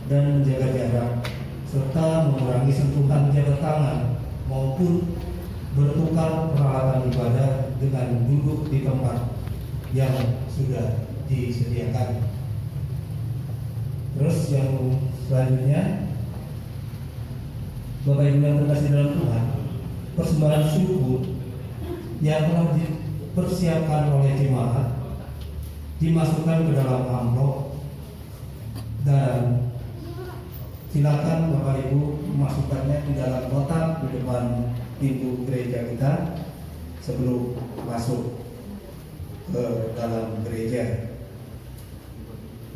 dan menjaga jarak, serta mengurangi sentuhan jabat tangan maupun bertukar peralatan ibadah dengan duduk di tempat yang sudah disediakan. Terus yang selanjutnya, Bapak Ibu yang terkasih dalam Tuhan, persembahan syukur yang telah dipersiapkan oleh jemaat dimasukkan ke dalam amplop, dan silakan Bapak Ibu memasukkannya di dalam kotak di depan pintu gereja kita sebelum masuk ke dalam gereja.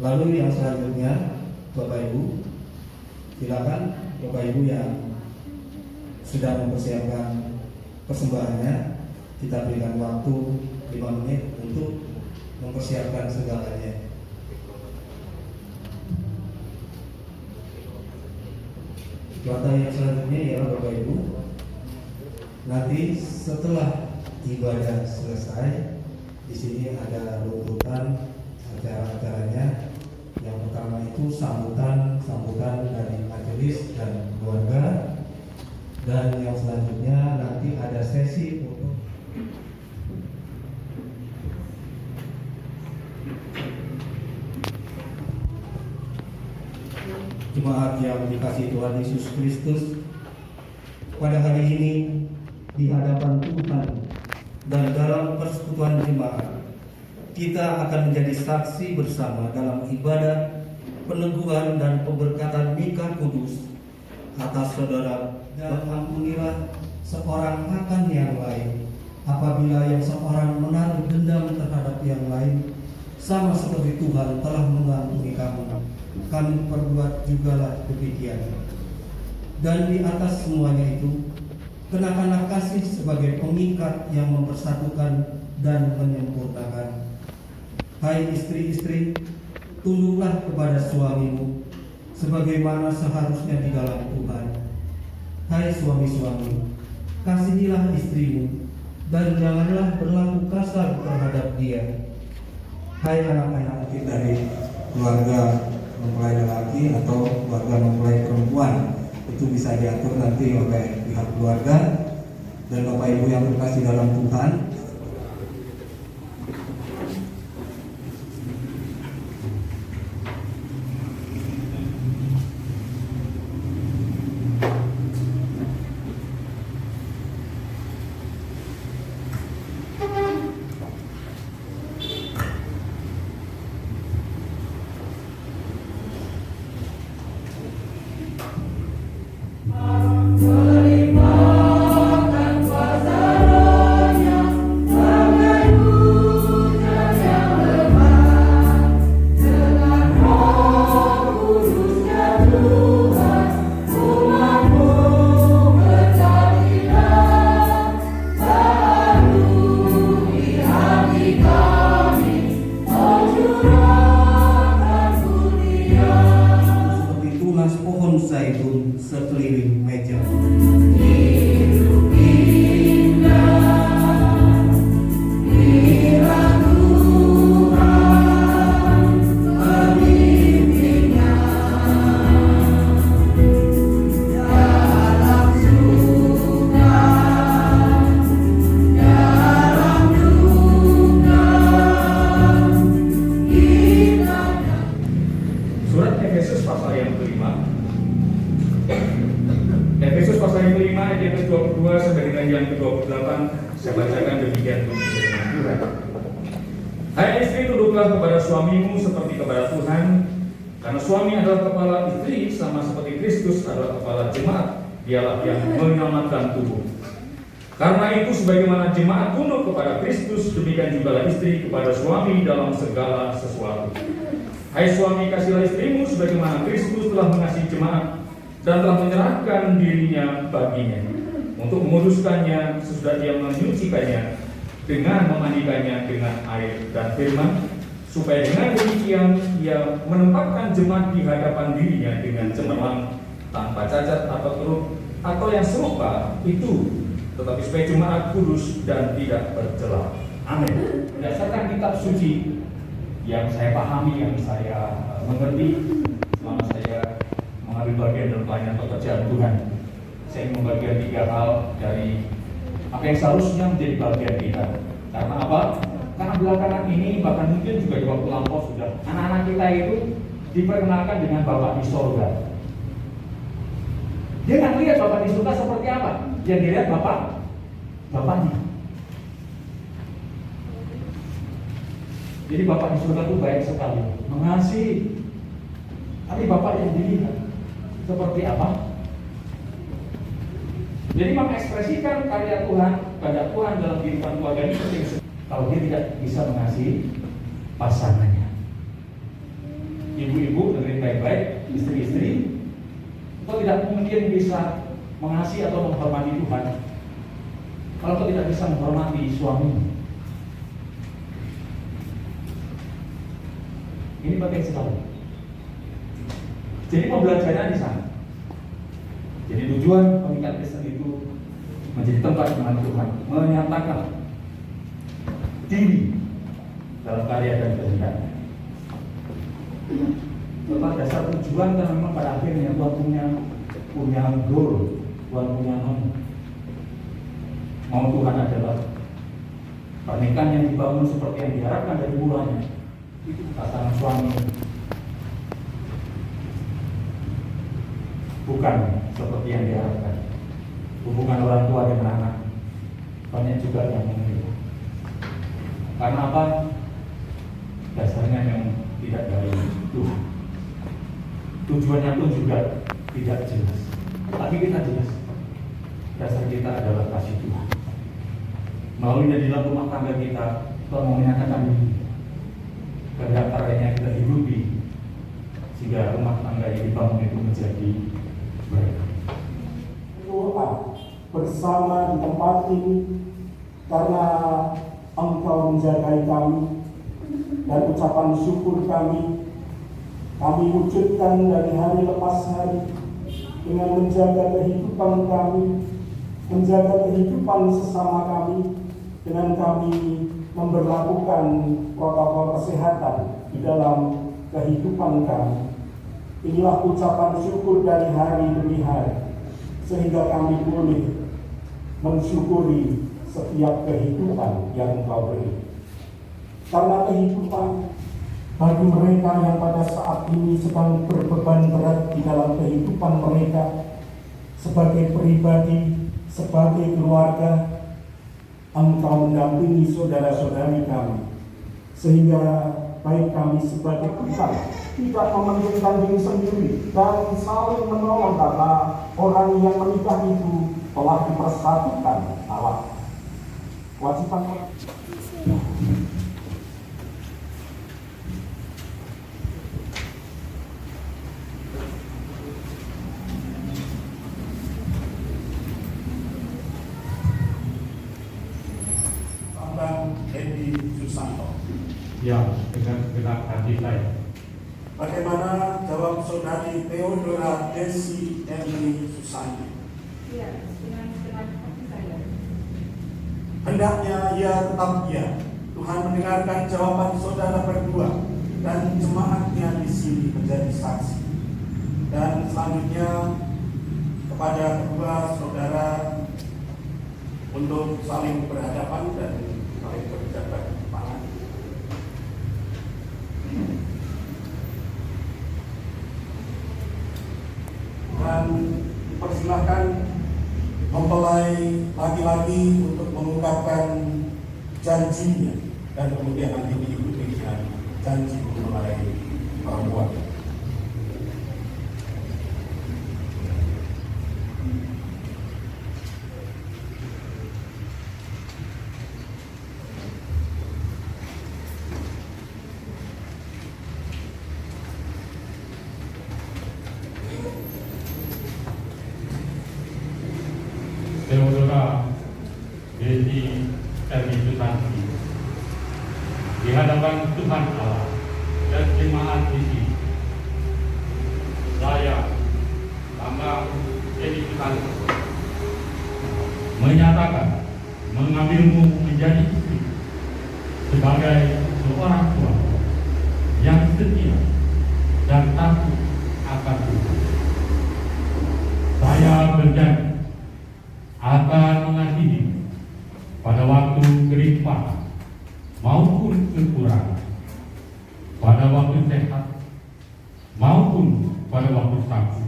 Lalu yang selanjutnya, Bapak Ibu, silakan Bapak Ibu yang sudah mempersiapkan persembahannya, kita berikan waktu 5 menit untuk mempersiapkan segalanya. Langkah yang selanjutnya ialah Bapak Ibu, nanti setelah ibadah selesai, di sini ada runtutan acara-acaranya. Yang pertama itu sambutan dari majelis dan keluarga, dan yang selanjutnya nanti ada sesi foto. Jemaat yang dikasihi Tuhan Yesus Kristus, pada hari ini di hadapan Tuhan dan dalam persekutuan jemaat, kita akan menjadi saksi bersama dalam ibadah peneguhan dan pemberkatan nikah kudus atas saudara. Dan ampunilah seorang akan yang lain apabila yang seorang menaruh dendam terhadap yang lain, sama seperti Tuhan telah mengampuni kamu, kami perbuat jugalah demikian. Dan di atas semuanya itu, kenakanlah kasih sebagai pengikat yang mempersatukan dan menyempurnakan. Hai istri-istri, tunduklah kepada suamimu sebagaimana seharusnya di dalam Tuhan. Hai suami-suami, kasihilah istrimu dan janganlah berlaku kasar terhadap dia. Hai anak-anak dari keluarga mempelai lelaki atau keluarga mempelai perempuan, itu bisa diatur nanti oleh pihak keluarga. Dan Bapak Ibu yang terkasih dalam Tuhan, sekeliling meja. Surat Efesus pasal yang kelima. Efesus pasal yang kelima ayat yang ke-22 sampai dengan yang ke-28, saya bacakan demikian firman Tuhan. Hai istri, tunduklah kepada suamimu seperti kepada Tuhan, karena suami adalah kepala istri sama seperti Kristus adalah kepala jemaat, dialah yang menyelamatkan tubuh. Karena itu sebagaimana jemaat tunduk kepada Kristus, demikian juga istri kepada suami dalam segala sesuatu. Hai suami, kasihilah istrimu sebagaimana Kristus telah mengasihi jemaat dan telah menyerahkan dirinya baginya untuk memuduskannya sesudah dia menyucikannya dengan memandikannya dengan air dan firman, supaya dengan demikian ia menempatkan jemaat di hadapan dirinya dengan cemerlang, tanpa cacat atau keruh atau yang serupa itu, tetapi supaya jemaat kudus dan tidak bercela. Amin. Berdasarkan kitab suci yang saya pahami, yang saya mengerti selama saya bagian dalam pelayanan pekerjaan Tuhan. Saya ingin membagikan 3 hal dari apa yang seharusnya menjadi bagian kita. Karena apa? Karena belakangan ini, bahkan mungkin juga di waktu lampau sudah, anak-anak kita itu diperkenalkan dengan Bapak di surga. Dia nggak lihat Bapak di surga seperti apa. Yang dilihat Bapaknya. Jadi Bapak di surga itu baik sekali, mengasihi. Tapi Bapak yang dilihat seperti apa? Jadi mengekspresikan karya Tuhan, kepada Tuhan dalam kehidupan keluarga ini penting. Kalau dia tidak bisa mengasihi pasangannya, ibu-ibu dengerin baik-baik, istri-istri, atau tidak mungkin bisa mengasihi atau menghormati Tuhan kalau kau tidak bisa menghormati suamimu. Ini penting sekali. Jadi pembelajaran di sana. Jadi tujuan pengikat Kristen itu menjadi tempat di mana Tuhan menyatakan diri dalam karya dan kehendaknya. Tetapi dasar tujuan kan memang pada akhirnya Tuhan punya goal, Tuhan punya mau Tuhan adalah pernikahan yang dibangun seperti yang diharapkan dari mulanya. Itu pasangan suami, bukan seperti yang diharapkan. Hubungan orang tua dengan anak banyak juga yang mengeluh. Karena apa? Dasarnya yang tidak dari Tuhan. Tujuannya pun juga tidak jelas. Tapi kita jelas. Dasar kita adalah kasih Tuhan. Melalui dari dalam rumah tangga kita, Tuhan mau menyatakan ini. Kehendak karyanya kita hidupi, sehingga rumah tangga yang dibangun itu menjadi baik. Doa bersama di tempat ini karena Engkau menjagai kami, dan ucapan syukur kami wujudkan dari hari lepas hari dengan menjaga kehidupan kami, menjaga kehidupan sesama kami, dengan kami memberlakukan protokol kesehatan di dalam kehidupan kami. Inilah ucapan syukur dari hari demi hari, sehingga kami boleh mensyukuri setiap kehidupan yang Engkau beri. Karena kehidupan bagi mereka yang pada saat ini sedang berbeban berat di dalam kehidupan mereka sebagai pribadi, sebagai keluarga, Engkau mendampingi saudara-saudari kami, sehingga baik kami sebagai kita tidak mementingkan diri sendiri dan saling menolong, karena orang yang menikah itu telah dipersatukan Allah. Kewajiban Edi Susanto. Ya, dengan segenap hati saya. Bagaimana jawab saudari Theodora Desi Emily Susanto? Iya, dengan segenap hati saya. Hendaknya ia tetap ia. Tuhan mendengarkan jawaban saudara berdua dan jemaatnya di sini menjadi saksi. Dan selanjutnya kepada kedua saudara untuk saling berhadapan dan saling berjabat tangan. Dan dipersilahkan mempelai laki-laki untuk mengungkapkan janjinya, dan kemudian nanti diikuti dengan janji mempelai perempuan. Theodora Desi Emily Susanto, di hadapan Tuhan Allah dan jemaat di sini, saya, Bambang Edi Susanto, menyatakan mengambilmu menjadi istri sebagai seorang tua yang setia dan takut akan Tuhan, mau bersaksi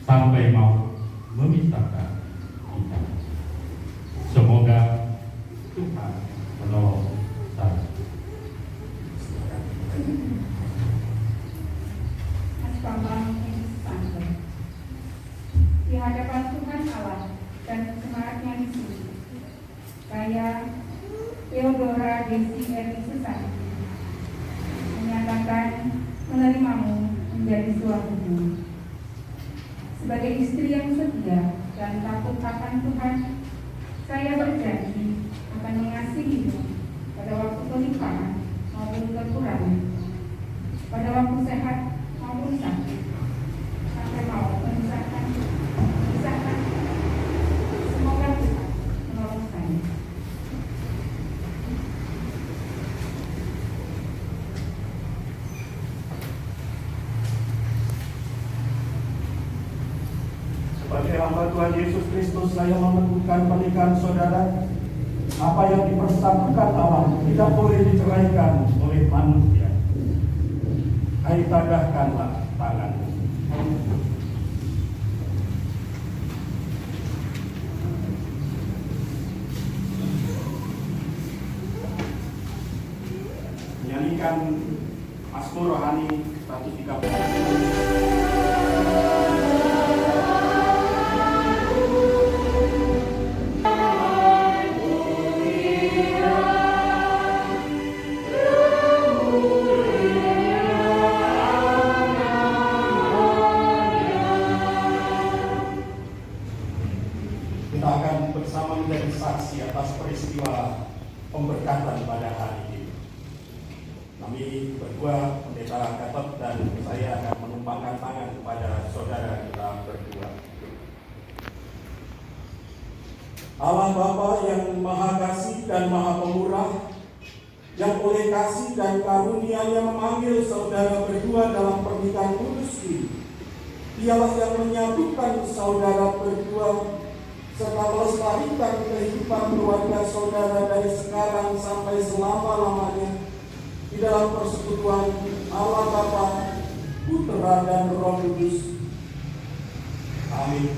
sampai mau memisahkan kita. Semoga Tuhan menolong saya. Mas Bambang Santo, di hadapan Tuhan Allah dan semangatnya di sini, saya Theodora Desi Eri Susanti menyatakan menerimamu menjadi suamiku. Sebagai istri yang setia dan takut akan Tuhan, saya berjanji akan mengasihimu pada waktu pernikahan maupun kekurangan, pada waktu sehat maupun sakit, sampai mau memisahkan. Semoga Tuhan menolong saya. Sebagai hamba Tuhan Yesus Kristus, saya meneguhkan pernikahan saudara. Apa yang dipersatukan Allah tidak boleh diceraikan oleh manusia. Ayo tadahkanlah tangan. Menyanyikan Mazmur Rohani 130. Kita akan bersama menjadi saksi atas peristiwa pemberkatan pada hari ini. Kami berdua, Pendeta Gatot dan saya akan menumpangkan tangan kepada saudara kita berdua. Allah Bapa yang Maha Kasih dan Maha Pemurah, yang oleh kasih dan karunia-Nya memanggil saudara berdua dalam pernikahan kudus ini, Dialah yang menyatukan saudara berdua serta melestarikan kehidupan keluarga saudara dari sekarang sampai selama-lamanya di dalam persekutuan Allah Bapa, Putra dan Roh Kudus. Amin.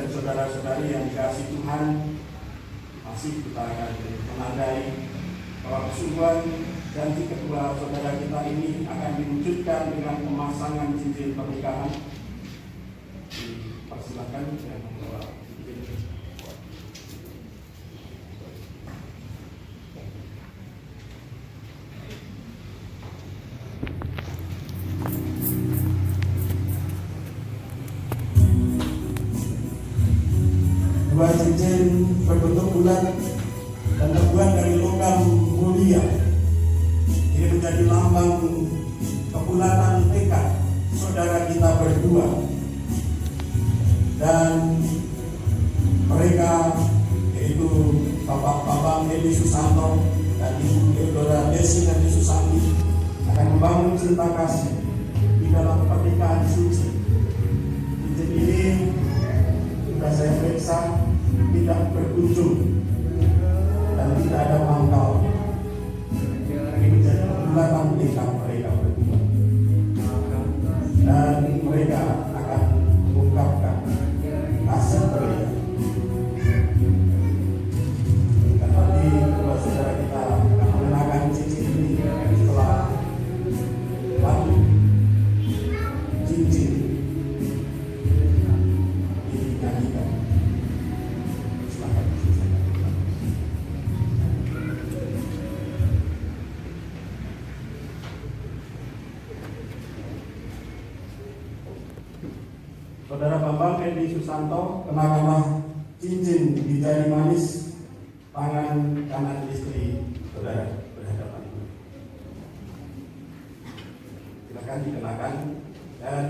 Saudara-saudari yang dikasihi Tuhan, masih kita akan menandai bahwa kesungguhan janji kedua saudara kita ini akan diwujudkan dengan pemasangan cincin pernikahan. Dipersilakan yang membawa cincin. Dua cincin berbentuk bulat dan terbuat dari logam mulia. Ini menjadi lambang kebulatan tekad saudara kita berdua. Dan mereka, yaitu Bapak Bambang Edi Susanto dan Ibu Theodora Desi Eri Susanti, akan membangun cinta kasih di dalam pernikahan suci. Cincin ini sudah saya periksa, tidak berujung dan tidak ada pangkal. Ini menjadi kebulatan tekad mereka berdua, dan mereka akan mengungkapkan kasih mereka. Dan nanti kedua saudara kita akan mengenakan cincin ini setelah lalu cincin dinyanyikan. Saudara Bambang Edi Susanto, kenakanlah cincin di jari manis tangan kanan istri saudara berhadapan. Silakan dikenakan dan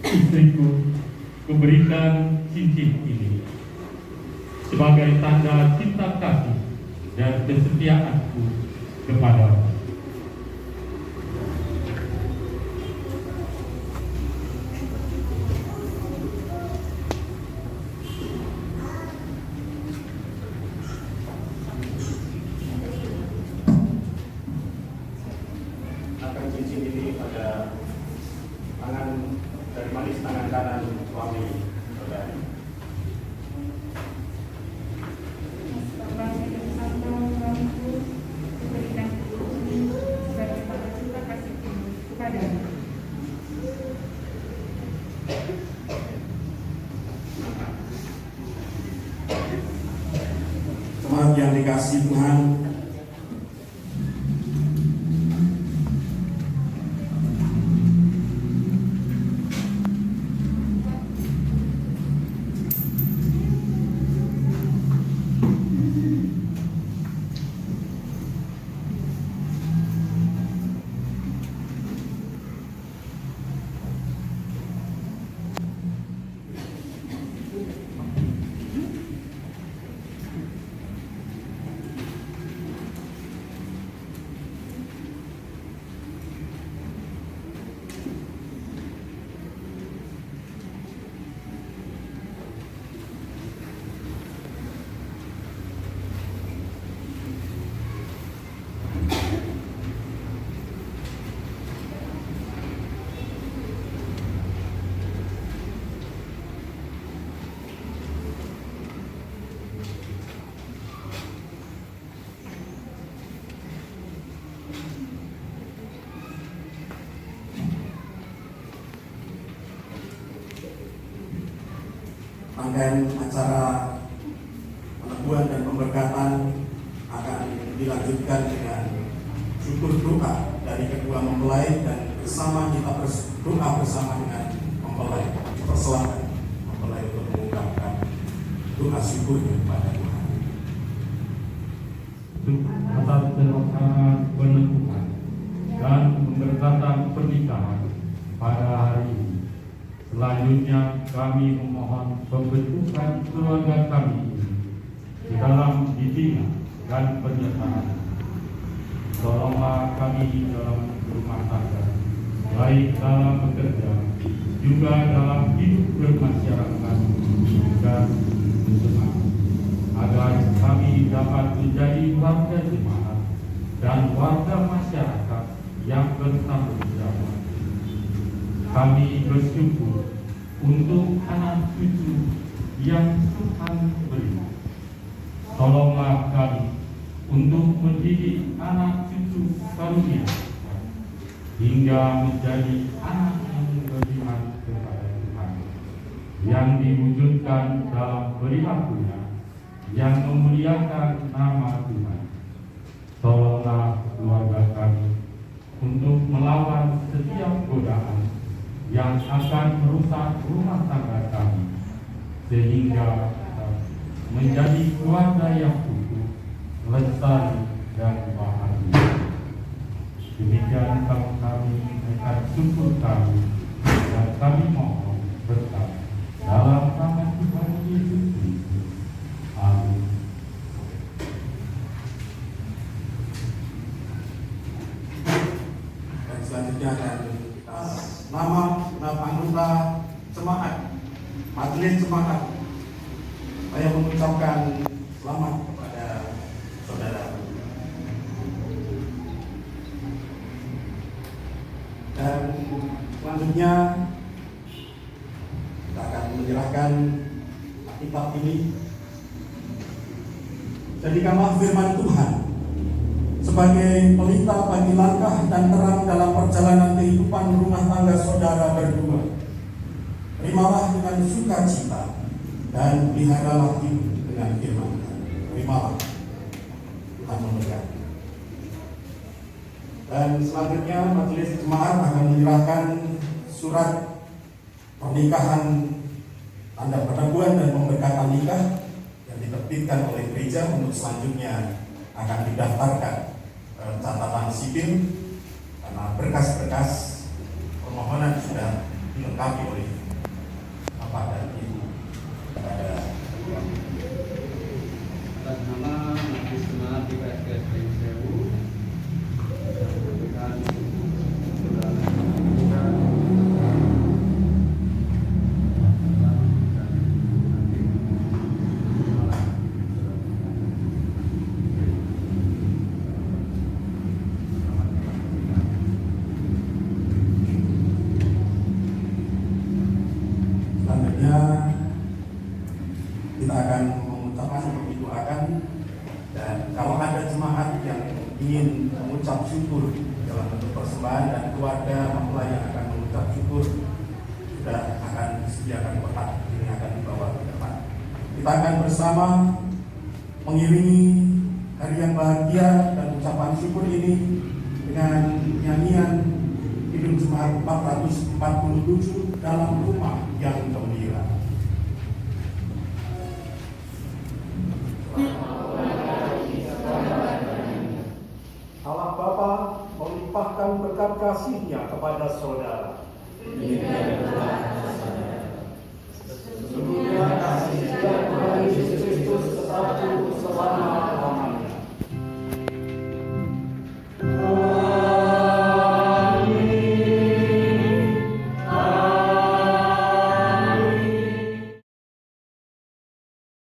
istriku, kuberikan cincin ini sebagai tanda cinta kasih dan kesetiaanku kepadamu. akan cincin ini pada tangan dari manis tangan kanan suami saudari. Bapa yang Santo Suamiku, berikan ini sebagai tanda cinta kasihku kepadamu. Jemaat yang dikasihi Tuhan, rangkaian acara peneguhan dan pemberkatan akan dilanjutkan dengan syukur doa dari kedua mempelai dan bersama kita berdoa bersama dengan mempelai. Persilakan mempelai untuk mengungkapkan doa syukurnya kepada Tuhan. Atas terlaksana peneguhan dan pemberkatan pernikahan pada hari ini. Selanjutnya kami memohon pembentukan keluarga kami ini di dalam bimbingan dan penyertaan. Tolonglah kami dalam rumah tangga, baik dalam bekerja, juga dalam hidup bermasyarakat dan bersama, agar kami dapat menjadi warga jemaat dan warga masyarakat yang bertanggung jawab. Kami bersyukur untuk anak cucu yang Tuhan beri. Tolonglah kami untuk mendidik anak cucu karunia hingga menjadi anak yang beriman kepada Tuhan, yang diwujudkan dalam perilakunya yang memuliakan nama Tuhan. Tolonglah keluarga kami untuk melawan setiap godaan yang akan merusak rumah tangga kami, sehingga menjadi keluarga yang utuh, lestari dan bahagia. Demikian kami mengucapkan syukur kami dan kami mohon berkat dalam nama Tuhan Yesus Kristus. Amin. Dan selanjutnya nama anggota jemaat, majelis jemaat, saya mengucapkan selamat kepada saudara. Dan selanjutnya kita akan menyerahkan kitab ini. Jadikanlah firman Tuhan sebagai pelita bagi langkah dan terang dalam perjalanan kehidupan rumah tangga saudara berdua. Terimalah dengan sukacita dan peliharalah hidup dengan firman. Terimalah Tuhan memberkati. Dan selanjutnya majelis jemaat akan menyerahkan surat pernikahan, tanda pengakuan dan pemberkatan nikah yang diterbitkan oleh gereja untuk selanjutnya akan didaftarkan catatan sipil karena berkas-berkas permohonan sudah dilengkapi oleh Bapak dan Ibu. Atas nama Majelis Jemaat IPSGS Pring Sewu dan selanjutnya kita akan mengucapkan seperti doakan, dan kalau ada jemaat yang ingin mengucap syukur dalam bentuk persembahan dan keluarga mempelai yang akan mengucap syukur sudah akan disediakan kotak ini akan dibawa ke depan. Kita akan bersama mengiringi hari yang bahagia dan ucapan syukur ini dengan nyanyian Kidung Jemaat 447 dalam rumah yang gembira. Allah Bapa melimpahkan berkat kasih-Nya kepada saudara.